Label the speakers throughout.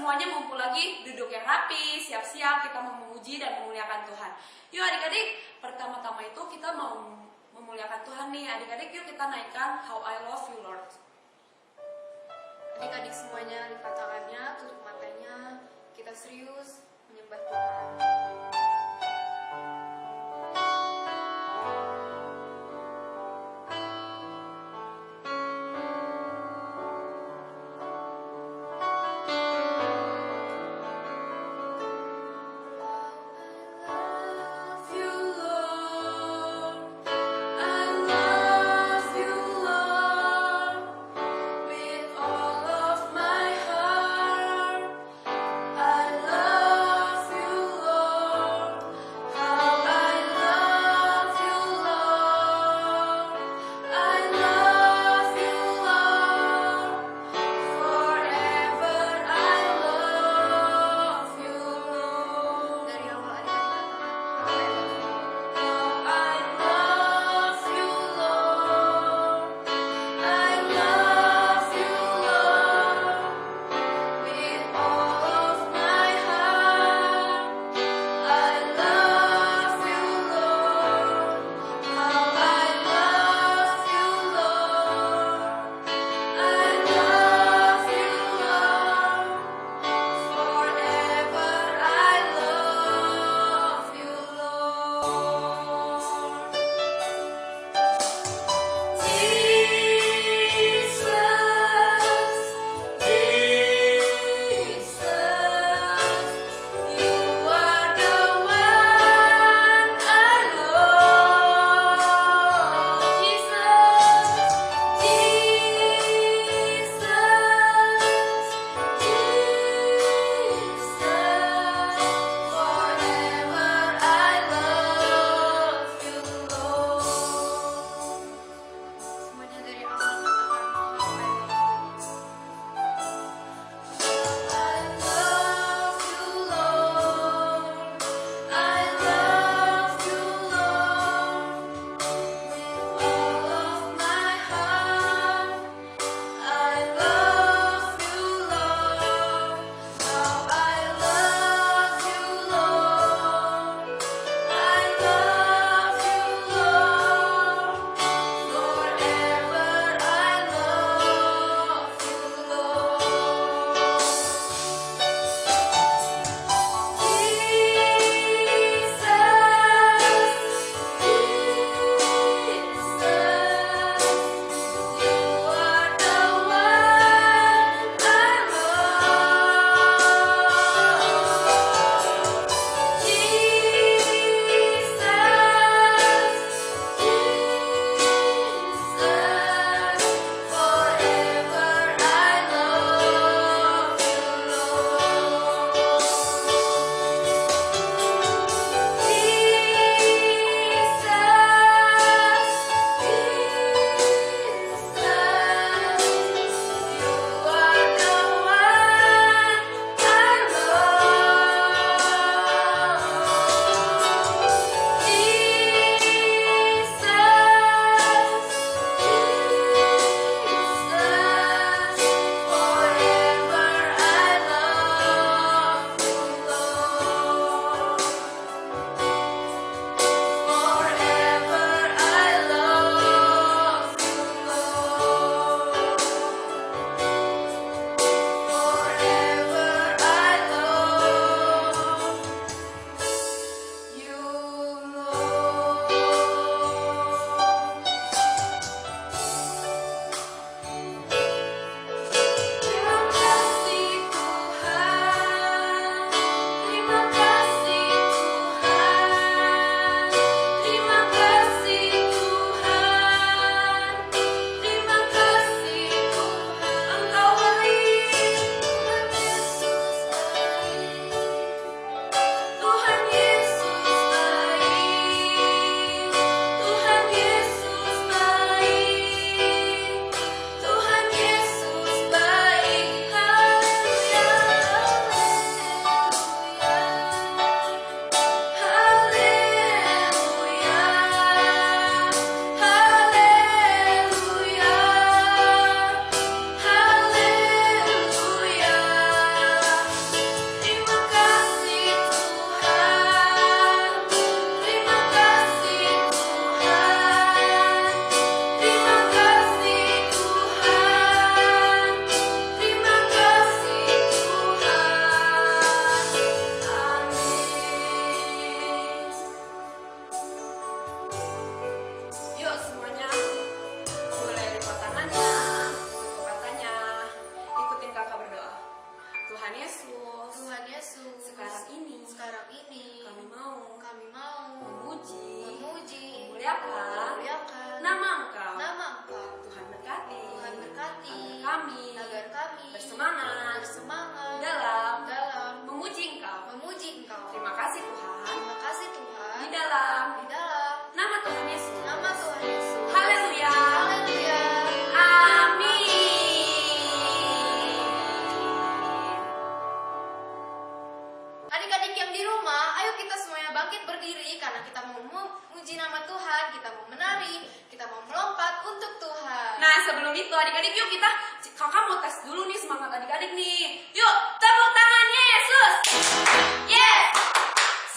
Speaker 1: semuanya ngumpul lagi, duduk yang rapi, siap-siap kita mau memuji dan memuliakan Tuhan. Yuk adik-adik, pertama-tama itu kita mau memuliakan Tuhan nih. Adik-adik yuk kita naikkan How I Love You Lord. Adik-adik semuanya lipat tangannya, tutup matanya, kita serius menyembah Tuhan.
Speaker 2: I semuanya bangkit berdiri karena kita mau memuji nama Tuhan, kita mau menari, kita mau melompat untuk Tuhan.
Speaker 1: Nah, sebelum itu adik-adik yuk kakak mau tes dulu nih semangat adik-adik nih. Yuk, tepuk tangannya Yesus. Yes.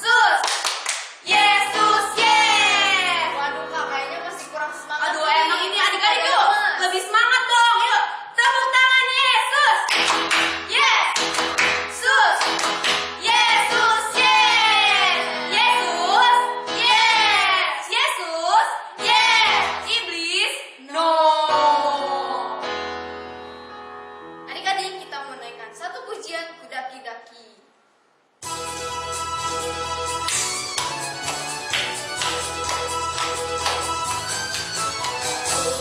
Speaker 1: Sus. Yesus, yes.
Speaker 2: Waduh kak, kayaknya masih kurang semangat.
Speaker 1: Aduh, emang ini adik-adik yuk lebih semangat dong. Yuk, tepuk tangan Yesus. Yes. Sus. Yesus, yes. Yesus, yes. Yesus, yes. Iblis, no.
Speaker 2: Adik-adik, kita mau naikkan satu pujian Kudaki-daki.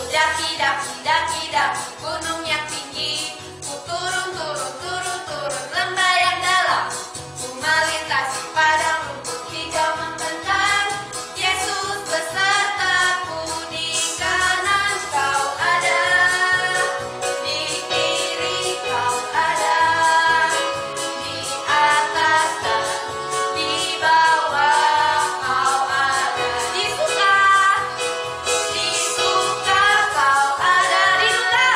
Speaker 1: Daki, daki, daki, daki, gunung yang tinggi. Ku turun, turun, turun, turun, lembah yang dalam. Ku melintasi padang rumput hijau membentang. Yesus besertaku di kanan kau ada, di kiri kau ada, di atas dan di bawah kau ada. Di suka kau ada, di duka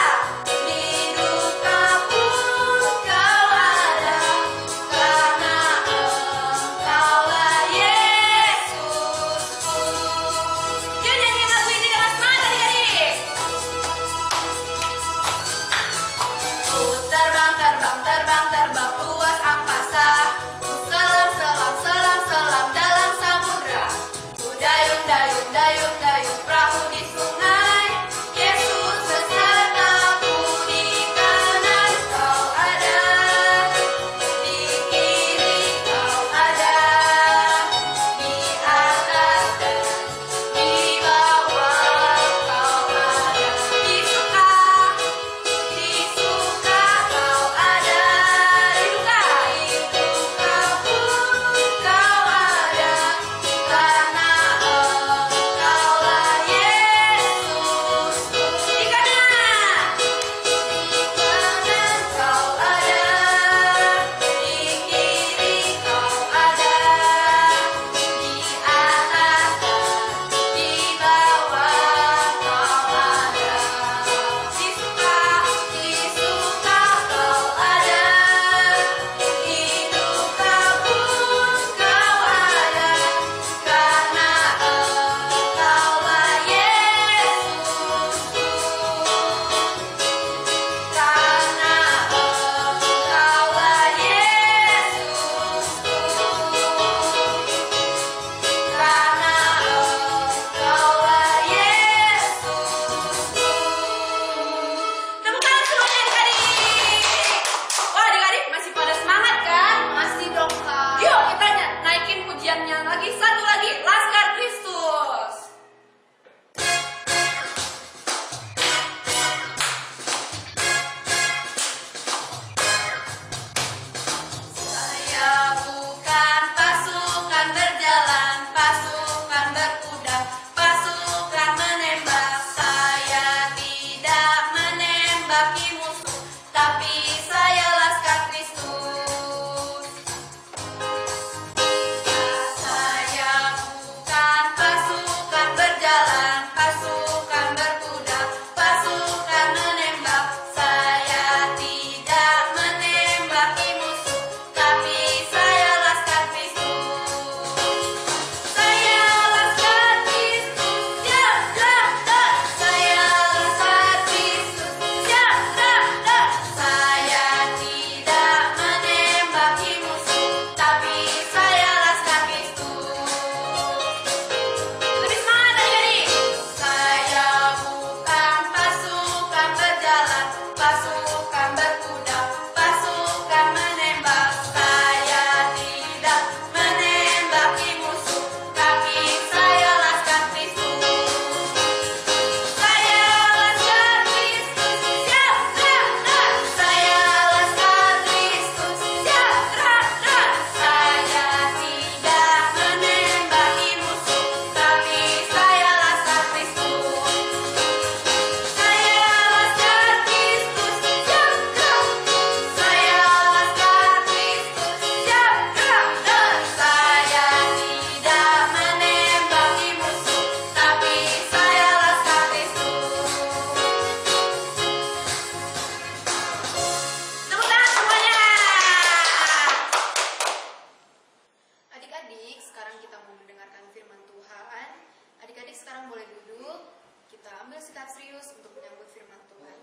Speaker 2: sekarang boleh duduk. Kita ambil sikap serius untuk menyambut firman Tuhan.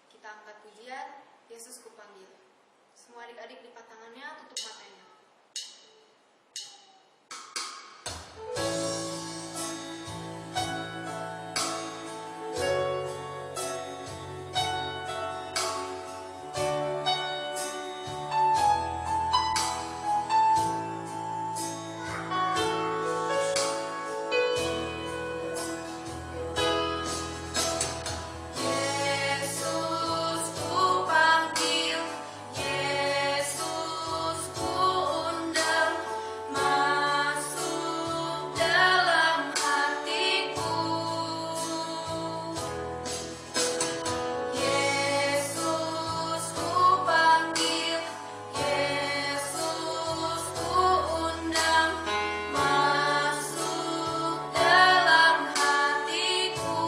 Speaker 2: Kita angkat pujian, Yesus kupanggil. Semua adik-adik lipat tangannya, tutup matanya.
Speaker 1: Yesus ku panggil, Yesus ku undang, masuk dalam hatiku. Yesus ku panggil, Yesus ku undang, masuk dalam hatiku.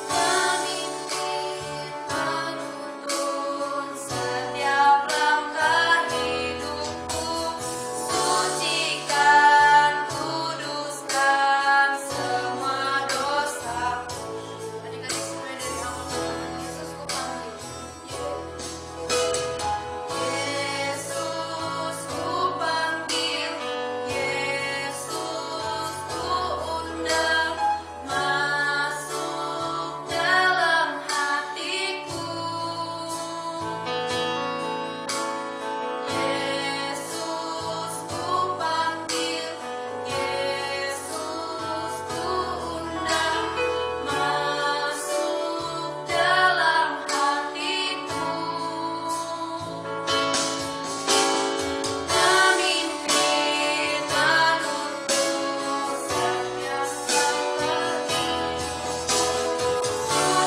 Speaker 1: Memimpin, menuntun setiap langkah hidupku, sucikan, kuduskan semua dosaku.
Speaker 2: Adik-adik mulai dari awal, Yesus kupanggil.
Speaker 1: Yesus ku panggil, Yesus ku undang, masuk dalam hatiku. Yesus ku panggil, Yesus ku undang, masuk dalam hatiku. Memimpin, menuntun setiap langkah hidupku,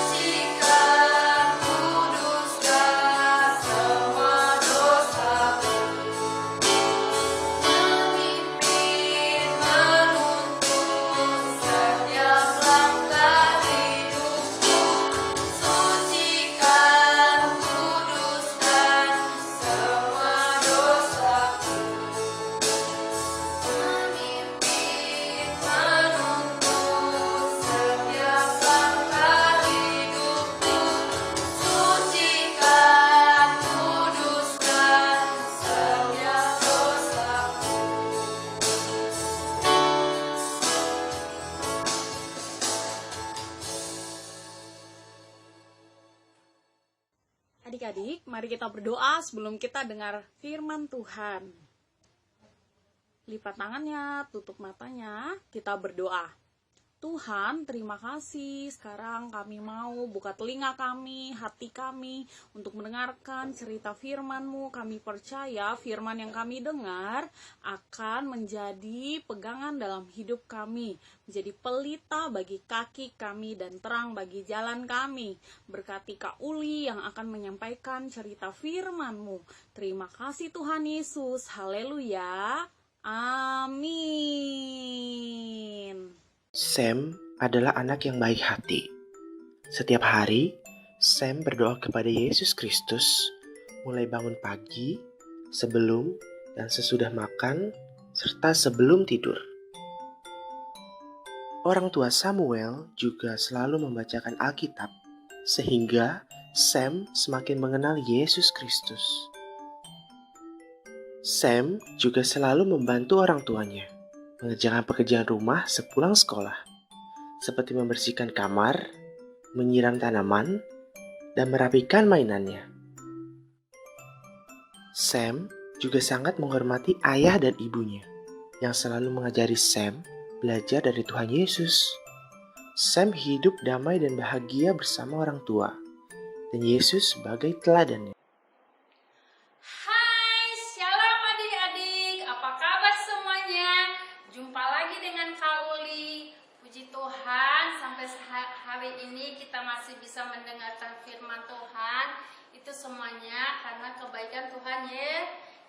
Speaker 1: sucikan, kuduskan semua dosaku. Memimpin, menuntun setiap langkah hidupku, sucikan, kuduskan semua dosaku. Memimpin, menuntun setiap langkah hidupku, sucikan, kuduskan setiap dosaku.
Speaker 3: Adik-adik, mari kita berdoa sebelum kita dengar firman Tuhan. Lipat tangannya, tutup matanya, kita berdoa. Tuhan, terima kasih. Sekarang kami mau buka telinga kami, hati kami untuk mendengarkan cerita firman-Mu. Kami percaya firman yang kami dengar akan menjadi pegangan dalam hidup kami, menjadi pelita bagi kaki kami dan terang bagi jalan kami. Berkati Kak Uli yang akan menyampaikan cerita firman-Mu. Terima kasih Tuhan Yesus. Haleluya. Amin.
Speaker 4: Sam adalah anak yang baik hati. Setiap hari, Sam berdoa kepada Yesus Kristus, mulai bangun pagi, sebelum dan sesudah makan, serta sebelum tidur. Orang tua Samuel juga selalu membacakan Alkitab, sehingga Sam semakin mengenal Yesus Kristus. Sam juga selalu membantu orang tuanya mengerjakan pekerjaan rumah sepulang sekolah, seperti membersihkan kamar, menyiram tanaman, dan merapikan mainannya. Sam juga sangat menghormati ayah dan ibunya, yang selalu mengajari Sam belajar dari Tuhan Yesus. Sam hidup damai dan bahagia bersama orang tua, dan Yesus sebagai teladannya.
Speaker 1: Hai, shalom adik-adik. Apa kabar semuanya? Jumpa lagi dengan Kak Uli. Puji Tuhan, sampai hari ini kita masih bisa mendengarkan firman Tuhan. Itu semuanya karena kebaikan Tuhan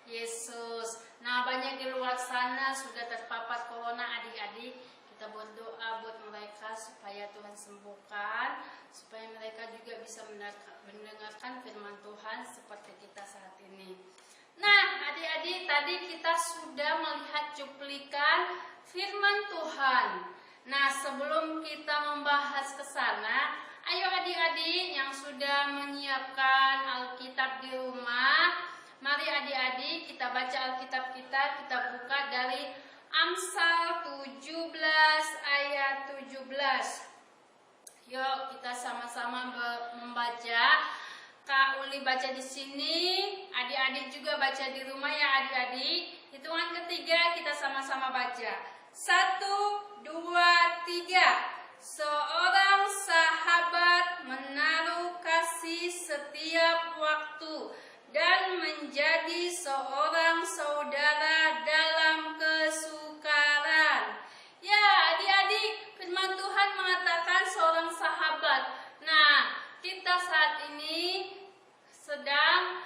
Speaker 1: Yesus. Nah, banyak di luar sana sudah terpapar corona adik-adik. Kita berdoa buat mereka supaya Tuhan sembuhkan, supaya mereka juga bisa mendengarkan firman Tuhan seperti kita saat ini. Nah, adik-adik,
Speaker 5: tadi kita sudah melihat cuplikan firman Tuhan. Nah, sebelum kita membahas ke sana, ayo adik-adik yang sudah menyiapkan Alkitab di rumah, mari adik-adik kita baca Alkitab kita buka dari Amsal 17 ayat 17. Yuk kita sama-sama membaca. Kak Uli baca di sini, adik-adik juga baca di rumah ya adik-adik. Hitungan ketiga kita sama-sama baca. 1, 2, 3. Seorang sahabat menaruh kasih setiap waktu dan menjadi seorang saudara dalam kesukaran. Ya adik-adik, firman Tuhan mengatakan seorang sahabat. Nah, kita saat ini sedang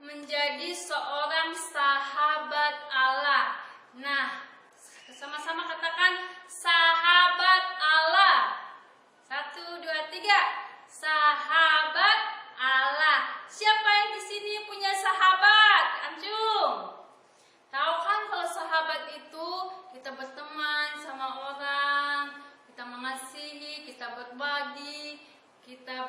Speaker 5: menjadi seorang sahabat Allah. Nah, sama-sama katakan sahabat Allah. 1, 2, 3. Sahabat Allah. Siapa yang di sini punya sahabat? Anjung. Tahu kan kalau sahabat itu kita berteman sama orang, kita mengasihi, kita berbagi, kita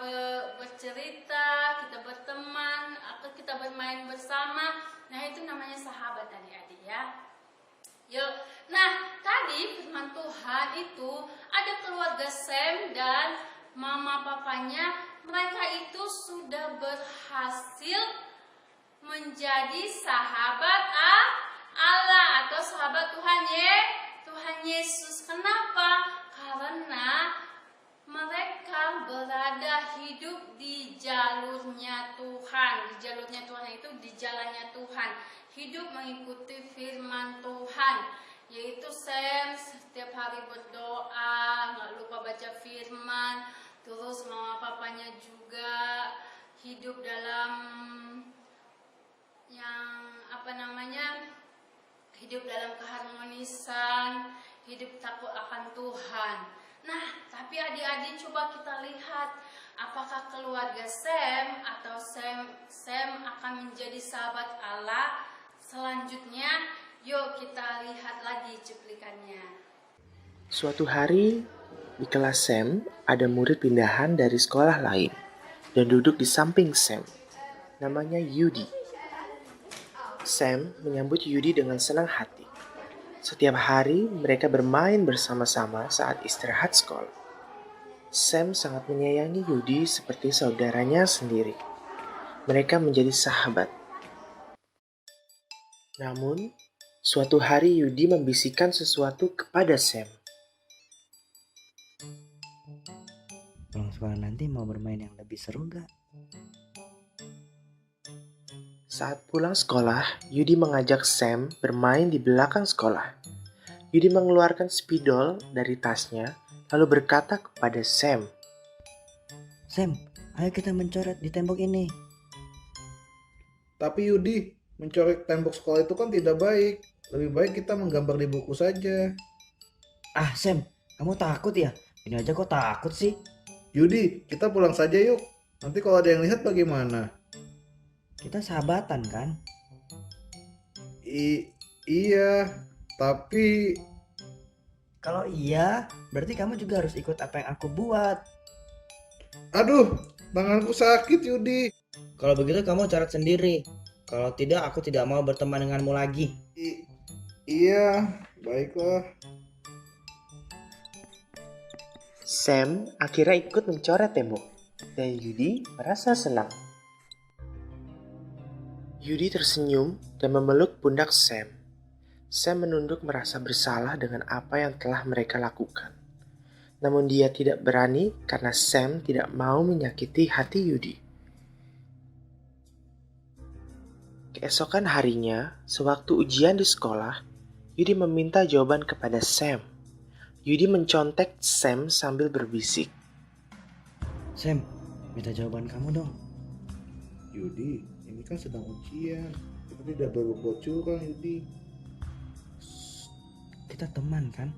Speaker 5: bercerita, kita berteman, atau kita bermain bersama. Nah, itu namanya sahabat adik-adik ya. Yuk. Nah, tadi firman Tuhan itu ada keluarga Sem dan mama papanya. Mereka itu sudah berhasil menjadi sahabat Allah atau sahabat Tuhan Yesus. Kenapa? Karena mereka berada hidup di jalurnya Tuhan. Di jalurnya Tuhan itu di jalannya Tuhan. Hidup mengikuti firman Tuhan. Yaitu Sem setiap hari berdoa, nggak lupa baca firman. Terus mama papanya juga hidup dalam hidup dalam keharmonisan, hidup takut akan Tuhan. Nah, tapi adik-adik coba kita lihat, apakah keluarga Sem atau Sem akan menjadi sahabat Allah selanjutnya? Yuk kita lihat lagi cuplikannya.
Speaker 4: Suatu hari di kelas Sam ada murid pindahan dari sekolah lain dan duduk di samping Sam. Namanya Yudi. Sam menyambut Yudi dengan senang hati. Setiap hari mereka bermain bersama-sama saat istirahat sekolah. Sam sangat menyayangi Yudi seperti saudaranya sendiri. Mereka menjadi sahabat. Namun, suatu hari Yudi membisikkan sesuatu kepada Sam.
Speaker 6: Pulang sekolah nanti mau bermain yang lebih seru gak?
Speaker 4: Saat pulang sekolah, Yudi mengajak Sam bermain di belakang sekolah. Yudi mengeluarkan spidol dari tasnya, lalu berkata kepada Sam,
Speaker 6: Sam, ayo kita mencoret di tembok ini.
Speaker 7: Tapi Yudi, mencoret tembok sekolah itu kan tidak baik. Lebih baik kita menggambar di buku saja.
Speaker 6: Ah Sam, kamu takut ya? Ini aja kok takut sih?
Speaker 7: Yudi, kita pulang saja yuk. Nanti kalau ada yang lihat bagaimana?
Speaker 6: Kita sahabatan kan?
Speaker 7: Iya, tapi...
Speaker 6: Kalau iya, berarti kamu juga harus ikut apa yang aku buat.
Speaker 7: Aduh, tanganku sakit Yudi.
Speaker 6: Kalau begitu kamu coret sendiri. Kalau tidak, aku tidak mau berteman denganmu lagi.
Speaker 7: Iya, baiklah.
Speaker 4: Sam akhirnya ikut mencoret tembok, dan Yudi merasa senang. Yudi tersenyum dan memeluk pundak Sam. Sam menunduk merasa bersalah dengan apa yang telah mereka lakukan. Namun dia tidak berani karena Sam tidak mau menyakiti hati Yudi. Keesokan harinya, sewaktu ujian di sekolah, Yudi meminta jawaban kepada Sam. Yudi mencontek Sam sambil berbisik.
Speaker 6: Sam, minta jawaban kamu dong.
Speaker 7: Yudi, ini kan sedang ujian. Kita tidak berbuat curang Yudi.
Speaker 6: Kita teman kan?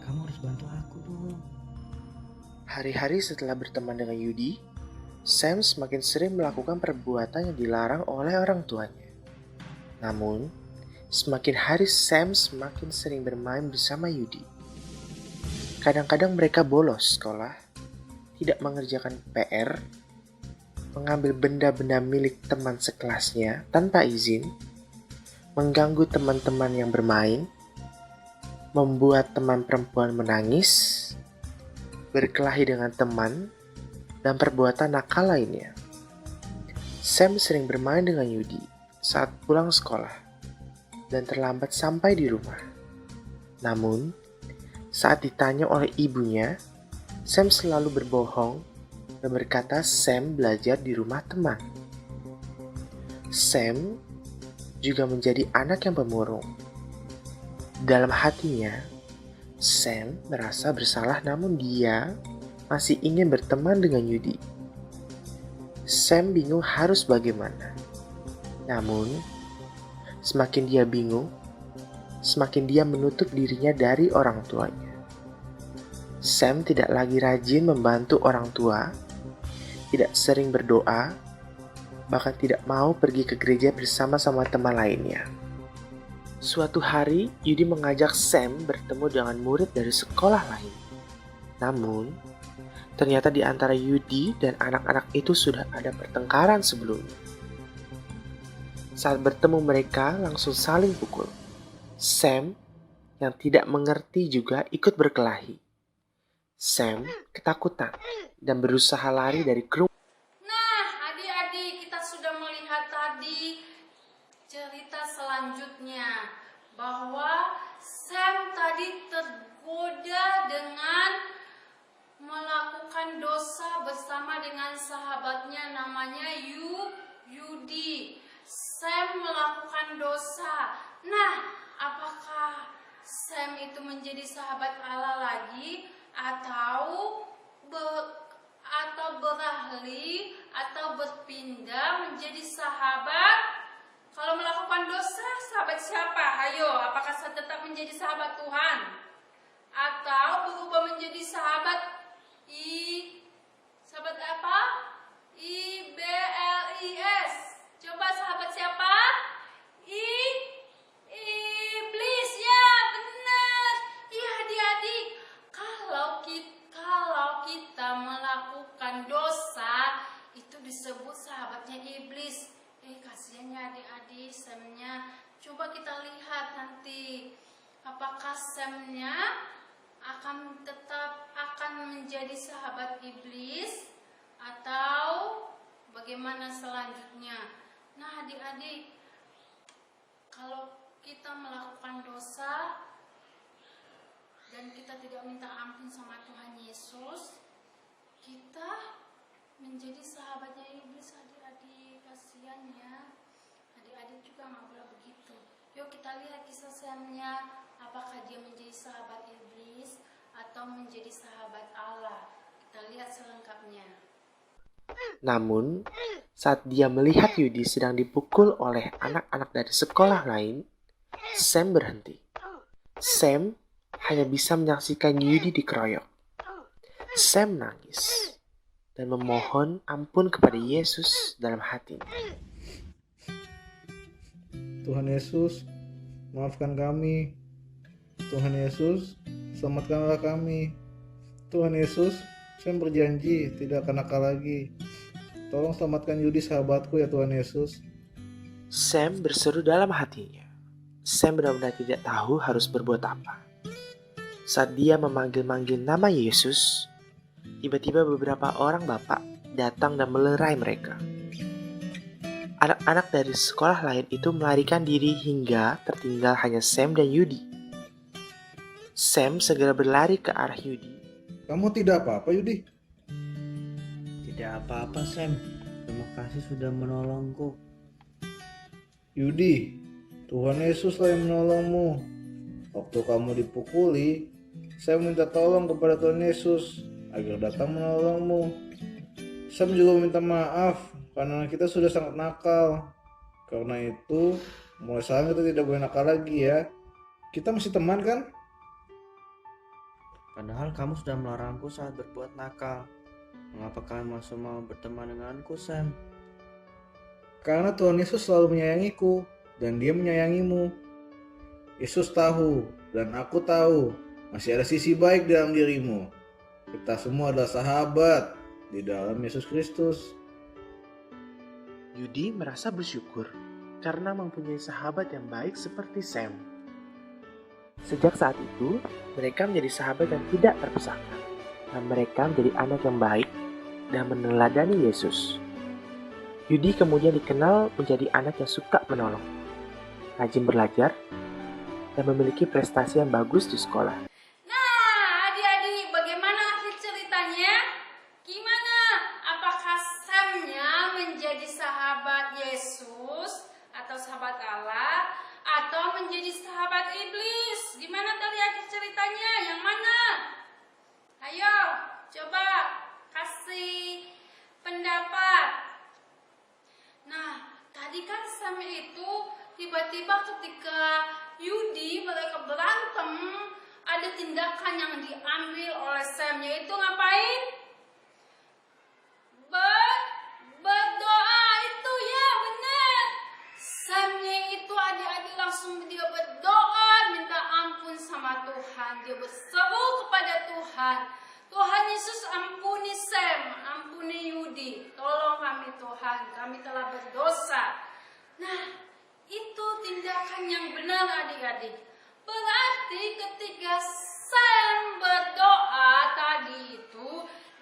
Speaker 6: Kamu harus bantu aku dong.
Speaker 4: Hari-hari setelah berteman dengan Yudi, Sam semakin sering melakukan perbuatan yang dilarang oleh orang tuanya. Namun, Semakin hari Sam semakin sering bermain bersama Yudi. Kadang-kadang mereka bolos sekolah, tidak mengerjakan PR, mengambil benda-benda milik teman sekelasnya tanpa izin, mengganggu teman-teman yang bermain, membuat teman perempuan menangis, berkelahi dengan teman, dan perbuatan nakal lainnya. Sam sering bermain dengan Yudi saat pulang sekolah dan terlambat sampai di rumah. Namun, saat ditanya oleh ibunya, Sam selalu berbohong dan berkata Sam belajar di rumah teman. Sam juga menjadi anak yang pemurung. Dalam hatinya, Sam merasa bersalah namun dia masih ingin berteman dengan Yudi. Sam bingung harus bagaimana. Namun, semakin dia bingung, semakin dia menutup dirinya dari orang tuanya. Sam tidak lagi rajin membantu orang tua, tidak sering berdoa, bahkan tidak mau pergi ke gereja bersama-sama teman lainnya. Suatu hari, Yudi mengajak Sam bertemu dengan murid dari sekolah lain. Namun, ternyata di antara Yudi dan anak-anak itu sudah ada pertengkaran sebelumnya. Saat bertemu mereka langsung saling pukul. Sam yang tidak mengerti juga ikut berkelahi. Sam ketakutan dan berusaha lari dari kerumunan.
Speaker 5: Nah, adik-adik, kita sudah melihat tadi cerita selanjutnya bahwa Sam tadi tergoda dengan melakukan dosa bersama dengan sahabatnya namanya Yudi. Sam melakukan dosa. Nah, apakah Sam itu menjadi sahabat Allah lagi atau beralih atau berpindah menjadi sahabat? Kalau melakukan dosa, sahabat siapa? Ayo, apakah saya tetap menjadi sahabat Tuhan? Atau berubah menjadi sahabat sahabat apa? IBLIS. Coba sahabat siapa? Iblis. Ya, benar. Ya, adik-adik, kalau kita melakukan dosa, itu disebut sahabatnya iblis. Kasihannya adik-adik, Samnya. Coba kita lihat nanti, apakah Samnya akan menjadi sahabat iblis atau bagaimana selanjutnya. Nah, adik-adik, kalau kita melakukan dosa dan kita tidak minta ampun sama Tuhan Yesus, kita menjadi sahabatnya iblis. Adik-adik, kasihan ya. Adik-adik juga nggak boleh begitu. Yuk kita lihat kisah Samnya, apakah dia menjadi sahabat iblis atau menjadi sahabat Allah. Kita lihat selengkapnya.
Speaker 4: Namun, saat dia melihat Yudi sedang dipukul oleh anak-anak dari sekolah lain, Sam berhenti. Sam hanya bisa menyaksikan Yudi dikeroyok. Sam nangis dan memohon ampun kepada Yesus dalam hatinya.
Speaker 7: Tuhan Yesus, maafkan kami. Tuhan Yesus, selamatkanlah kami. Tuhan Yesus, saya berjanji tidak akan nakal lagi. Tolong selamatkan Yudi sahabatku ya Tuhan Yesus.
Speaker 4: Sam berseru dalam hatinya. Sam benar-benar tidak tahu harus berbuat apa. Saat dia memanggil-manggil nama Yesus, tiba-tiba beberapa orang bapak datang dan melerai mereka. Anak-anak dari sekolah lain itu melarikan diri hingga tertinggal hanya Sam dan Yudi. Sam segera berlari ke arah Yudi.
Speaker 7: Kamu tidak apa-apa Yudi?
Speaker 6: Tidak apa-apa Sam, terima kasih sudah menolongku.
Speaker 7: Yudi, Tuhan Yesuslah yang menolongmu. Waktu kamu dipukuli, saya minta tolong kepada Tuhan Yesus agar datang menolongmu. Sam juga minta maaf karena kita sudah sangat nakal. Karena itu, mulai sekarang kita tidak boleh nakal lagi ya. Kita masih teman kan?
Speaker 6: Padahal kamu sudah melarangku saat berbuat nakal. Mengapa kamu masih mau berteman denganku, Sam?
Speaker 7: Karena Tuhan Yesus selalu menyayangiku dan Dia menyayangimu. Yesus tahu dan aku tahu masih ada sisi baik dalam dirimu. Kita semua adalah sahabat di dalam Yesus Kristus.
Speaker 4: Yudi merasa bersyukur karena mempunyai sahabat yang baik seperti Sam. Sejak saat itu, mereka menjadi sahabat yang tidak terpisahkan. Dan mereka menjadi anak yang baik dan meneladani Yesus. Yudi kemudian dikenal menjadi anak yang suka menolong, rajin belajar, dan memiliki prestasi yang bagus di sekolah.
Speaker 5: Nah, adik-adik, bagaimana akhir ceritanya? Gimana? Apakah Samnya menjadi sahabat Yesus atau sahabat Allah atau menjadi sahabat iblis? Gimana tadi akhir ceritanya? Yang mana? Ayo, coba kasih pendapat. Nah, tadi kan Sam itu tiba-tiba ketika Yudi mereka berantem, ada tindakan yang diambil oleh Sam, yaitu ngapain? Berdoa, itu ya benar. Samnya itu adik-adik langsung dia berdoa minta ampun sama Tuhan. Dia berseru kepada Tuhan. Tuhan Yesus, ampuni Sam, ampuni Yudi. Tolong kami Tuhan, kami telah berdosa. Nah, itu tindakan yang benar adik-adik. Berarti ketika Sam berdoa tadi itu,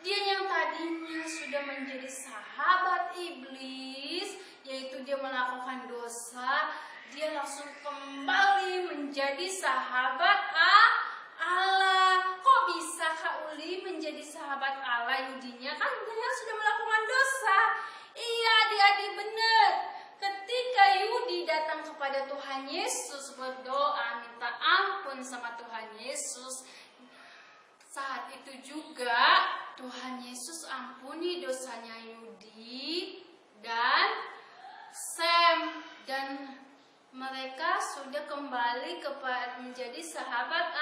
Speaker 5: dia yang tadinya sudah menjadi sahabat iblis, yaitu dia melakukan dosa, dia langsung kembali menjadi sahabat Allah. Kok bisa Kak Uli menjadi sahabat Allah? Yudinya kan dia sudah melakukan dosa. Iya adik-adik, benar. Ketika Yudi datang kepada Tuhan Yesus berdoa minta ampun sama Tuhan Yesus, saat itu juga Tuhan Yesus ampuni dosanya Yudi dan Sam, dan mereka sudah kembali kepada menjadi sahabat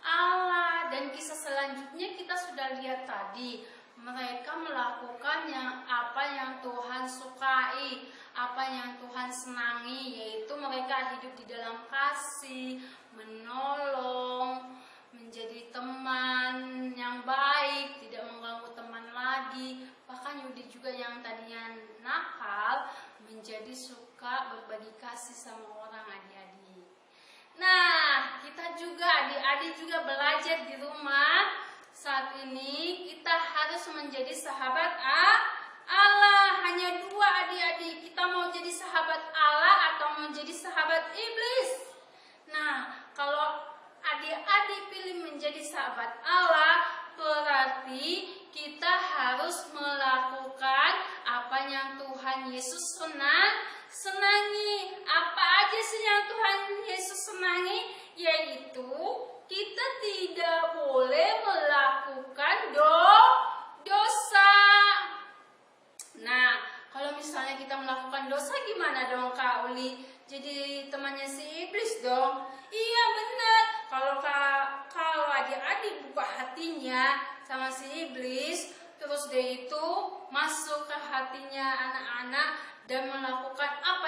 Speaker 5: Allah. Dan kisah selanjutnya kita sudah lihat tadi, mereka melakukan apa yang Tuhan sukai, apa yang Tuhan senangi, yaitu mereka hidup di dalam kasih, menolong, menjadi teman yang baik, tidak mengganggu teman lagi. Bahkan Yudi juga yang tadinya nakal menjadi suka berbagi kasih sama orang, adik-adik. Nah, kita juga adik-adik juga belajar di rumah. Saat ini kita harus menjadi sahabat Allah. Hanya dua adik-adik, kita mau jadi sahabat Allah atau mau jadi sahabat iblis. Nah, kalau adik-adik pilih menjadi sahabat Allah, berarti kita harus melakukan apa yang Tuhan Yesus senangi. Apa aja sih yang Tuhan Yesus senangi? Yaitu kita tidak boleh melakukan dosa. Nah, kalau misalnya kita melakukan dosa gimana dong Kak Uli? Jadi temannya si iblis dong. Iya benar. Kalau adik-adik buka hatinya sama si iblis, terus dia itu masuk ke hatinya anak-anak dan melakukan apa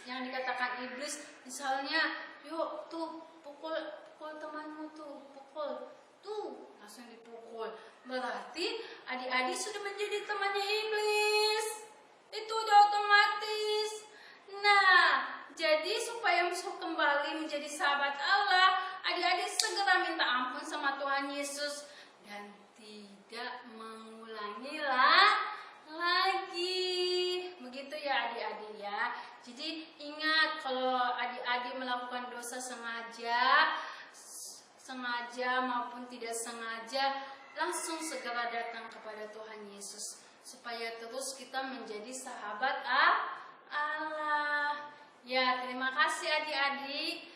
Speaker 5: yang dikatakan iblis. Misalnya, yuk tuh pukul temanmu tuh, pukul tuh, langsung dipukul. Berarti adik-adik sudah menjadi temannya iblis. Itu udah otomatis. Nah, jadi supaya bisa kembali menjadi sahabat Allah, adik-adik segera minta ampun sama Tuhan Yesus dan tidak mengulangi lagi. Begitu ya adik-adik ya. Jadi ingat, kalau adik-adik melakukan dosa sengaja maupun tidak sengaja, langsung segera datang kepada Tuhan Yesus supaya terus kita menjadi sahabat Allah. Ya, terima kasih adik-adik.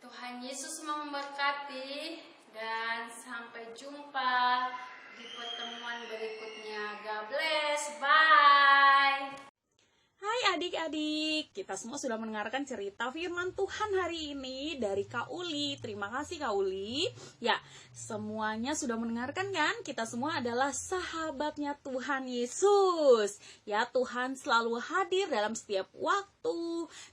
Speaker 5: Tuhan Yesus memberkati dan sampai jumpa di pertemuan berikutnya. God bless. Bye.
Speaker 3: Hai Hai adik-adik, kita semua sudah mendengarkan cerita firman Tuhan hari ini dari Kak Uli. Terima kasih Kak Uli. Ya, semuanya sudah mendengarkan kan? Kita semua adalah sahabatnya Tuhan Yesus. Ya, Tuhan selalu hadir dalam setiap waktu.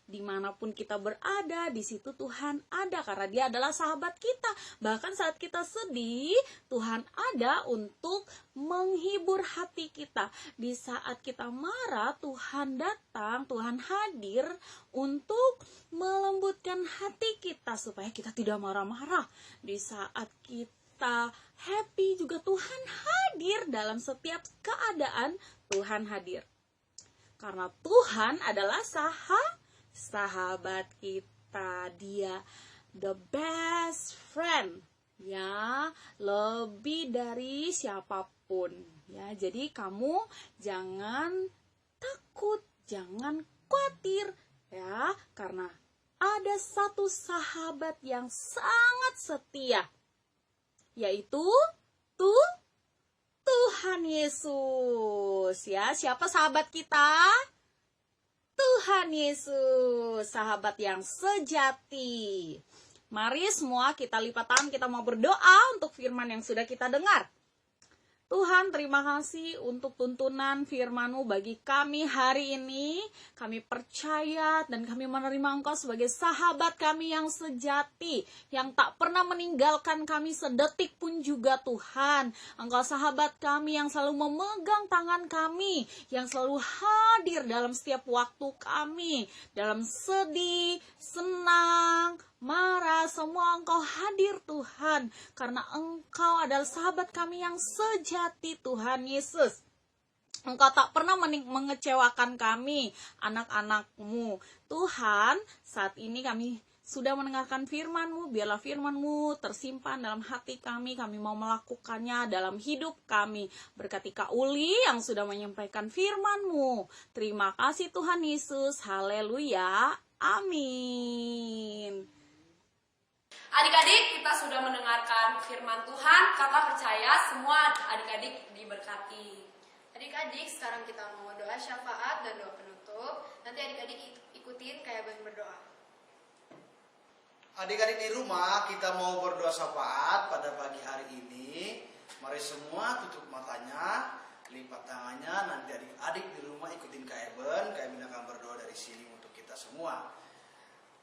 Speaker 3: Dimanapun kita berada, di situ Tuhan ada karena Dia adalah sahabat kita. Bahkan saat kita sedih, Tuhan ada untuk menghibur hati kita. Di saat kita marah, Tuhan datang, Tuhan hadir untuk melembutkan hati kita supaya kita tidak marah-marah. Di saat kita happy juga Tuhan hadir dalam setiap keadaan, Tuhan hadir. Karena Tuhan adalah sahabat kita. Dia the best friend. Ya, lebih dari siapapun. Ya, jadi kamu jangan takut, jangan khawatir ya, karena ada satu sahabat yang sangat setia, yaitu Tuhan Yesus. Ya, siapa sahabat kita? Tuhan Yesus, sahabat yang sejati. Mari semua kita lipat tangan, kita mau berdoa untuk firman yang sudah kita dengar. Tuhan, terima kasih untuk tuntunan firman-Mu bagi kami hari ini. Kami percaya dan kami menerima Engkau sebagai sahabat kami yang sejati, yang tak pernah meninggalkan kami sedetik pun juga Tuhan. Engkau sahabat kami yang selalu memegang tangan kami, yang selalu hadir dalam setiap waktu kami, dalam sedih, senang, marah, semua Engkau hadir Tuhan, karena Engkau adalah sahabat kami yang sejati Tuhan Yesus. Engkau tak pernah mengecewakan kami, anak-anak-Mu. Tuhan, saat ini kami sudah mendengarkan firman-Mu, biarlah firman-Mu tersimpan dalam hati kami mau melakukannya dalam hidup kami. Berkati Kak Uli yang sudah menyampaikan firman-Mu. Terima kasih Tuhan Yesus, haleluya, amin.
Speaker 1: Adik-adik, kita sudah mendengarkan firman Tuhan. Kakak percaya semua adik-adik diberkati.
Speaker 2: Adik-adik, sekarang kita mau doa syafaat dan doa penutup. Nanti adik-adik ikutin kayak Ben berdoa.
Speaker 8: Adik-adik di rumah, kita mau berdoa syafaat pada pagi hari ini. Mari semua tutup matanya, lipat tangannya. Nanti adik-adik di rumah ikutin Kak Eben akan berdoa dari sini untuk kita semua.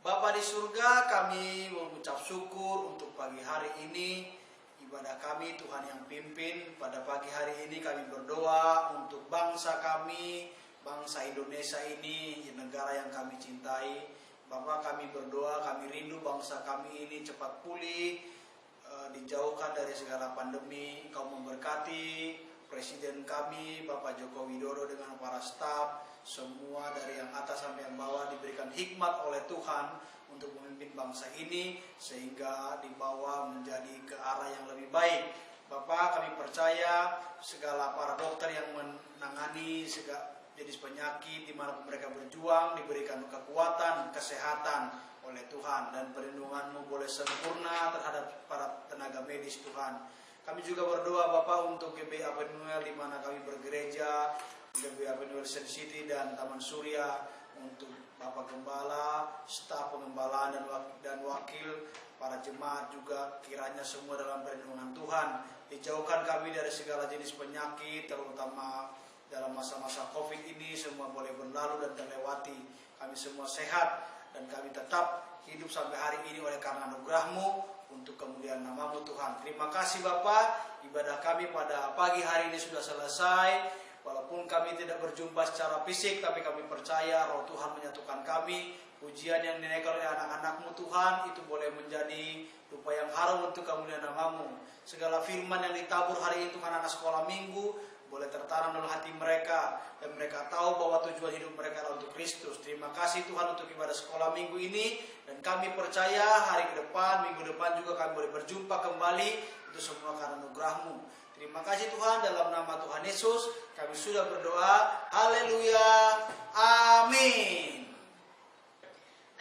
Speaker 8: Bapa di surga, kami mengucap syukur untuk pagi hari ini. Ibadah kami Tuhan yang pimpin. Pada pagi hari ini kami berdoa untuk bangsa kami, bangsa Indonesia ini, negara yang kami cintai. Bapak, kami berdoa, kami rindu bangsa kami ini cepat pulih, dijauhkan dari segala pandemi. Engkau memberkati Presiden kami, Bapak Joko Widodo dengan para staf, semua dari yang atas sampai yang bawah diberikan hikmat oleh Tuhan untuk memimpin bangsa ini sehingga dibawa menjadi ke arah yang lebih baik. Bapak, kami percaya segala para dokter yang menangani segala jenis penyakit dimanapun mereka berjuang diberikan kekuatan, kesehatan oleh Tuhan, dan perlindungan-Mu boleh sempurna terhadap para tenaga medis Tuhan. Kami juga berdoa Bapak untuk GBI Apenuel di mana kami bergereja, GBI Apenuel City dan Taman Surya, untuk Bapak Gembala, staf pengembalaan dan wakil, para jemaat juga kiranya semua dalam perlindungan Tuhan. Dijauhkan kami dari segala jenis penyakit, terutama dalam masa-masa COVID ini semua boleh berlalu dan terlewati. Kami semua sehat dan kami tetap hidup sampai hari ini oleh karena anugerah-Mu untuk kemuliaan nama-Mu Tuhan. Terima kasih Bapak, ibadah kami pada pagi hari ini sudah selesai. Walaupun kami tidak berjumpa secara fisik, tapi kami percaya Roh Tuhan menyatukan kami. Pujian yang dinaikkan oleh anak-anak-Mu Tuhan itu boleh menjadi rupa yang harum untuk kemuliaan nama-Mu. Segala firman yang ditabur hari itu anak-anak sekolah minggu boleh tertanam dalam hati mereka, dan mereka tahu bahwa tujuan hidup mereka adalah untuk Kristus. Terima kasih Tuhan untuk ibadah sekolah minggu ini, dan kami percaya hari ke depan, minggu depan juga kami boleh berjumpa kembali. Itu semua karena anugerah-Mu. Terima kasih Tuhan, dalam nama Tuhan Yesus kami sudah berdoa. Haleluya, amin.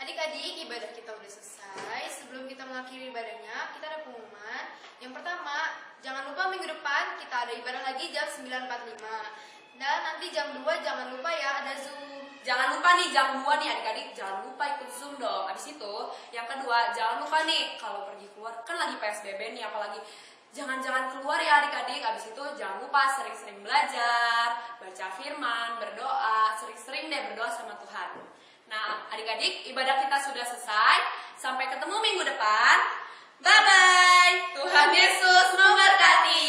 Speaker 2: Adik-adik, ibadah kita udah selesai. Sebelum kita mengakhiri ibadahnya, kita ada pengumuman. Yang pertama, jangan lupa minggu depan kita ada ibadah lagi jam 9.45. Dan nanti jam 2 jangan lupa ya ada Zoom
Speaker 1: Jangan lupa nih jam 2 nih adik-adik, jangan lupa ikut Zoom dong. Abis itu yang kedua, jangan lupa nih kalau pergi keluar, kan lagi PSBB nih apalagi, jangan keluar ya adik-adik. Abis itu jangan lupa sering-sering belajar, baca firman, berdoa, sering-sering deh berdoa sama Tuhan. Nah adik-adik, ibadah kita sudah selesai. Sampai ketemu minggu depan. Bye-bye. Tuhan Yesus memberkati.